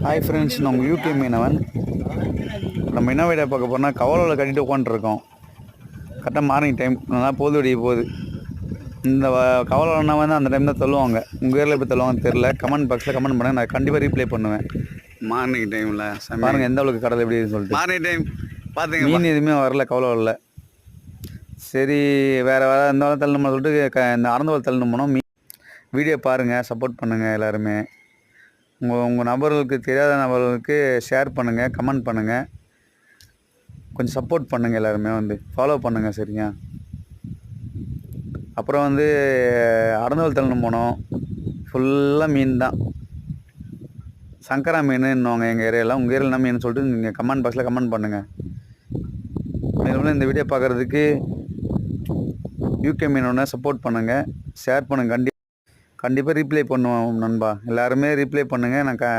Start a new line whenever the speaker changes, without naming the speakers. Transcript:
Hi friends, நான் உங்கள் UK மீனவன். நம்ம என்ன வீடியோ பார்க்க போனால் கவலையில் கட்டிட்டு உட்காந்துருக்கோம். கரெக்டாக மார்னிங் டைம் நல்லா போது வெடிய போகுது. இந்த கவலைன்னா வந்து அந்த டைம் தான் தள்ளுவாங்க. உங்கள் ஊரில் எப்படி தள்ளுவாங்கன்னு தெரில. கமெண்ட் பாக்ஸில் கமெண்ட் பண்ணுங்கள், நான் கண்டிப்பாக ரீப்ளை பண்ணுவேன்.
மார்னிங் டைமில்
பாருங்கள் எந்த அளவுக்கு கடல் எப்படி சொல்லிட்டு.
மார்னிங் டைம் பார்த்துங்க,
மீன் எதுவுமே வரல, கவலை வரல. சரி, வேறு எந்த வேலை தள்ளணும்னு சொல்லிட்டு இந்த அறந்தவள் தள்ளணும் போனோம். வீடியோ பாருங்கள், சப்போர்ட் பண்ணுங்கள் எல்லாருமே. உங்கள் நபர்களுக்கு, தெரியாத நபர்களுக்கு ஷேர் பண்ணுங்கள், கமெண்ட் பண்ணுங்கள், கொஞ்சம் சப்போர்ட் பண்ணுங்கள். எல்லாருமே வந்து ஃபாலோ பண்ணுங்கள், சரிங்க? அப்புறம் வந்து அறந்தவள் தள்ளணும் போனோம். ஃபுல்லாக மீன் தான், சங்கரா மீனுன்னுவாங்க எங்கள் ஏரியாவில். உங்கள் ஏரியாவில் என்ன மீன் சொல்லிட்டு நீங்கள் கமெண்ட் பாக்ஸில் கமெண்ட் பண்ணுங்கள். மேலும் இந்த வீடியோ பார்க்குறதுக்கு யூகே மீனோட சப்போர்ட் பண்ணுங்கள், ஷேர் பண்ணுங்கள். கண்டிப்பாக ரீப்ளை பண்ணுவோம் நண்பா. எல்லாருமே ரீப்ளை பண்ணுங்கள். நான்